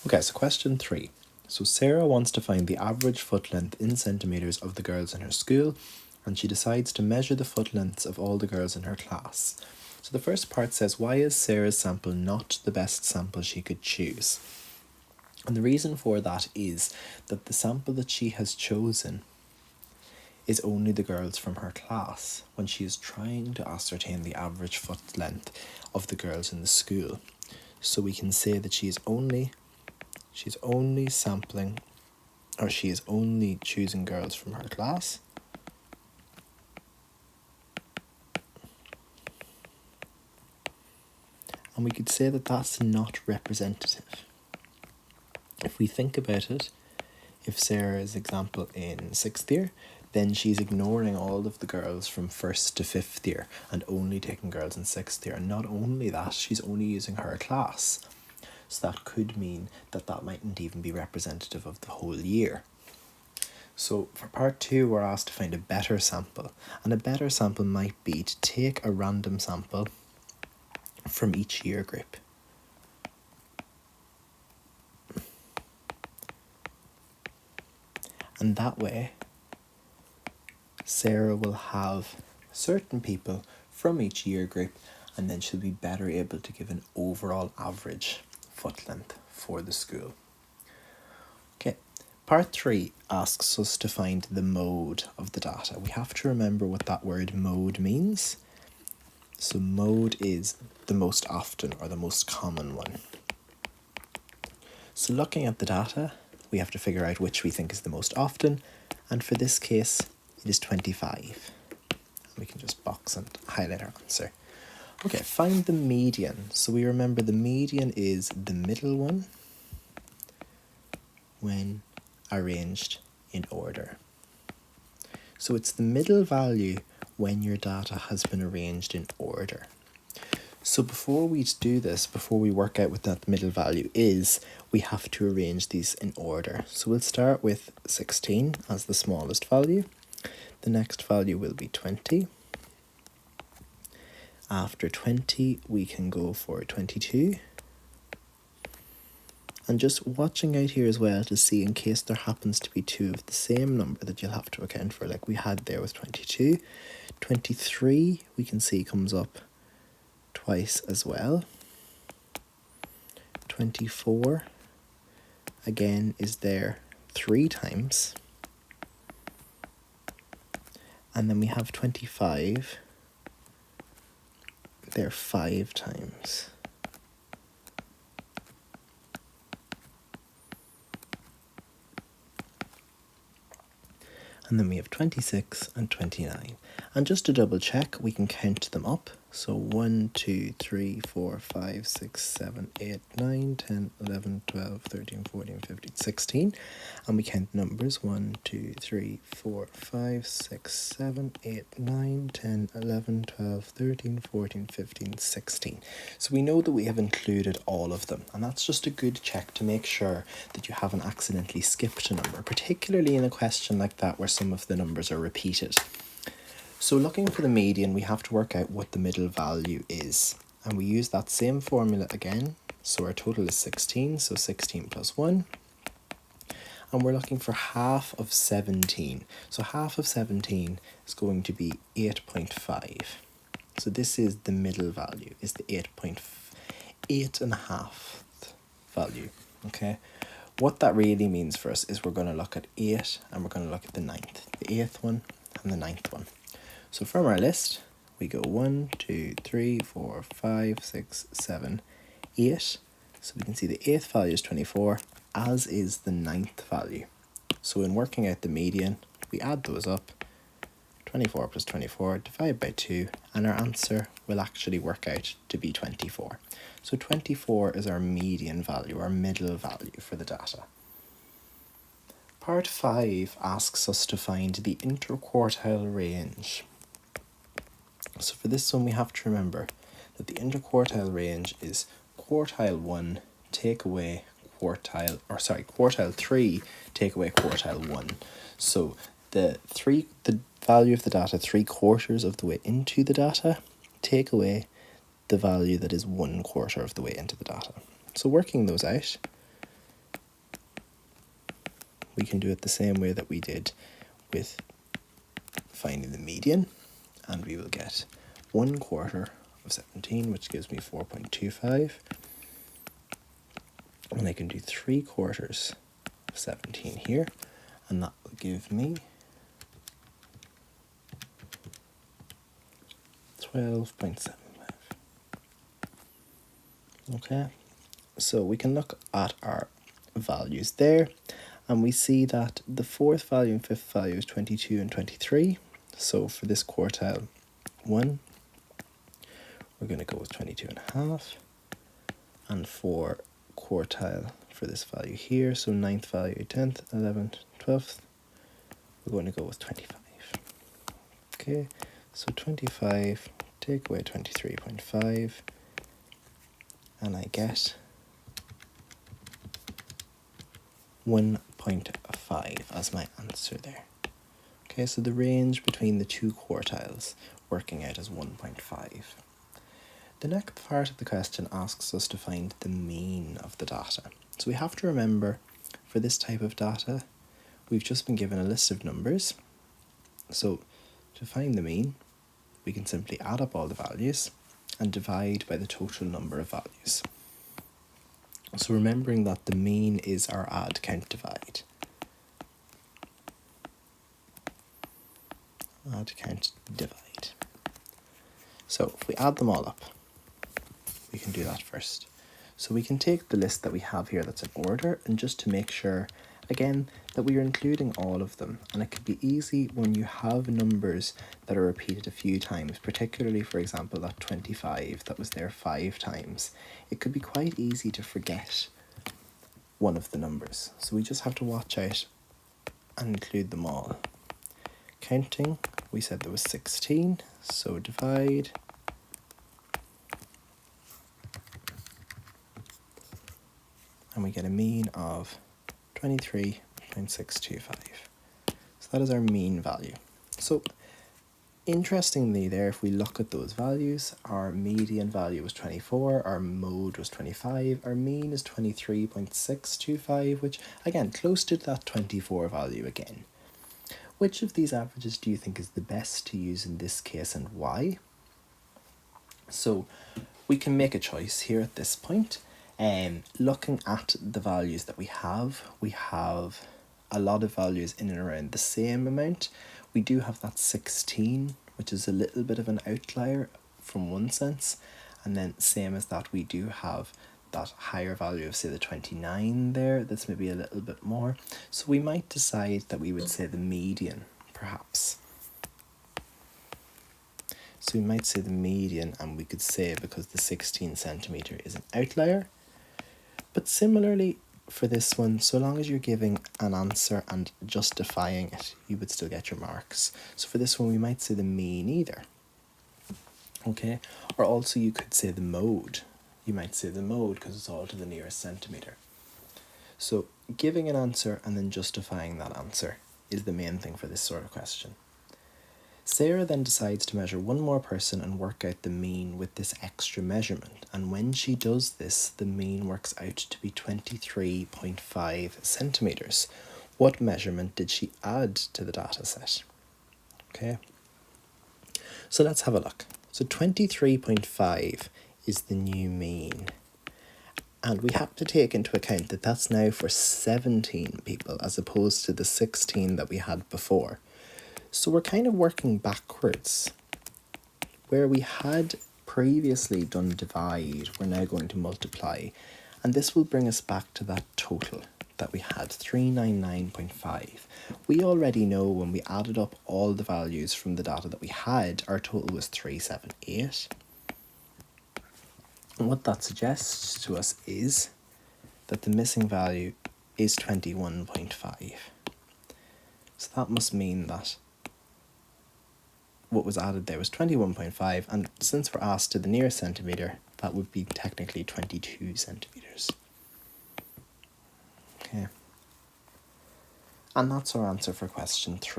Okay, so question 3. So Sarah wants to find the average foot length in centimetres of the girls in her school, and she decides to measure the foot lengths of all the girls in her class. So the first part says, why is Sarah's sample not the best sample she could choose? And the reason for that is that the sample that she has chosen is only the girls from her class when she is trying to ascertain the average foot length of the girls in the school. So we can say that she's only sampling, or she is only choosing girls from her class. And we could say that that's not representative. If we think about it, if Sarah's example in 6th year, then she's ignoring all of the girls from 1st to 5th year and only taking girls in 6th year. And not only that, she's only using her class. So that could mean that that mightn't even be representative of the whole year. So for part 2, we're asked to find a better sample. And a better sample might be to take a random sample from each year group. And that way, Sarah will have certain people from each year group, and then she'll be better able to give an overall average foot length for the school. Okay, part 3 asks us to find the mode of the data. We have to remember what that word mode means. So mode is the most often or the most common one. So looking at the data, we have to figure out which we think is the most often, and for this case, it is 25. We can just box and highlight our answer. Okay, find the median. So we remember the median is the middle one when arranged in order. So it's the middle value when your data has been arranged in order. So before we do this, before we work out what that middle value is, we have to arrange these in order. So we'll start with 16 as the smallest value. The next value will be 20. After 20, we can go for 22. And just watching out here as well to see in case there happens to be two of the same number that you'll have to account for, like we had there with 22. 23, we can see comes up twice as well. 24, again, is there 3 times. And then we have 25, there 5 times. And then we have 26 and 29. And just to double check, we can count them up. So 1, 2, 3, 4, 5, 6, 7, 8, 9, 10, 11, 12, 13, 14, 15, 16. And we count numbers 1, 2, 3, 4, 5, 6, 7, 8, 9, 10, 11, 12, 13, 14, 15, 16. So we know that we have included all of them. And that's just a good check to make sure that you haven't accidentally skipped a number, particularly in a question like that where some of the numbers are repeated. So looking for the median, we have to work out what the middle value is. And we use that same formula again. So our total is 16, so 16 plus 1. And we're looking for half of 17. So half of 17 is going to be 8.5. So this is the middle value, is the 8.5 value, okay? What that really means for us is we're going to look at 8 and we're going to look at the 9th, the 8th one and the 9th one. So from our list, we go 1, 2, 3, 4, 5, 6, 7, 8. So we can see the 8th value is 24, as is the 9th value. So in working out the median, we add those up, 24 plus 24, divide by 2, and our answer will actually work out to be 24. So 24 is our median value, our middle value for the data. Part 5 asks us to find the interquartile range. So for this one, we have to remember that the interquartile range is quartile 1 take away quartile 3 take away quartile 1. So the value of the data 3/4 of the way into the data take away the value that is 1/4 of the way into the data. So working those out, we can do it the same way that we did with finding the median, and we will get 1/4 of 17, which gives me 4.25. And I can do 3/4 of 17 here, and that will give me 12.75. Okay, so we can look at our values there, and we see that the fourth value and fifth value is 22 and 23. So for this quartile 1, we're going to go with 22.5. And for quartile for this value here, so 9th value, 10th, 11th, 12th, we're going to go with 25. Okay, so 25, take away 23.5, and I get 1.5 as my answer there. Okay, so the range between the two quartiles working out as 1.5. The next part of the question asks us to find the mean of the data. So we have to remember, for this type of data, we've just been given a list of numbers. So to find the mean, we can simply add up all the values and divide by the total number of values. So remembering that the mean is our add, count, divide. Add, count, divide. So if we add them all up, we can do that first. So we can take the list that we have here that's in order, and just to make sure, again, that we are including all of them. And it can be easy when you have numbers that are repeated a few times, particularly, for example, that 25 that was there 5 times. It could be quite easy to forget one of the numbers. So we just have to watch out and include them all. Counting, we said there was 16, so divide. And we get a mean of 23.625. So that is our mean value. So interestingly there, if we look at those values, our median value was 24, our mode was 25, our mean is 23.625, which again, close to that 24 value again. Which of these averages do you think is the best to use in this case, and why? So we can make a choice here at this point. Looking at the values that we have a lot of values in and around the same amount. We do have that 16, which is a little bit of an outlier from one sense, and then same as that we do have that higher value of, say, the 29 there, that's maybe a little bit more. So we might decide that we would say the median, perhaps. So we might say the median, and we could say, because the 16 centimeter is an outlier. But similarly for this one, so long as you're giving an answer and justifying it, you would still get your marks. So for this one, we might say the mean either. Okay, or also you could say the mode. You might say the mode because it's all to the nearest centimeter. So giving an answer and then justifying that answer is the main thing for this sort of question. Sarah then decides to measure one more person and work out the mean with this extra measurement. And when she does this, the mean works out to be 23.5 centimeters. What measurement did she add to the data set? Okay, so let's have a look. So 23.5 is the new mean. And we have to take into account that that's now for 17 people as opposed to the 16 that we had before. So we're kind of working backwards. Where we had previously done divide, we're now going to multiply. And this will bring us back to that total that we had, 399.5. We already know when we added up all the values from the data that we had, our total was 378. And what that suggests to us is that the missing value is 21.5. So that must mean that what was added there was 21.5, and since we're asked to the nearest centimetre, that would be technically 22 centimetres. Okay. And that's our answer for question 3.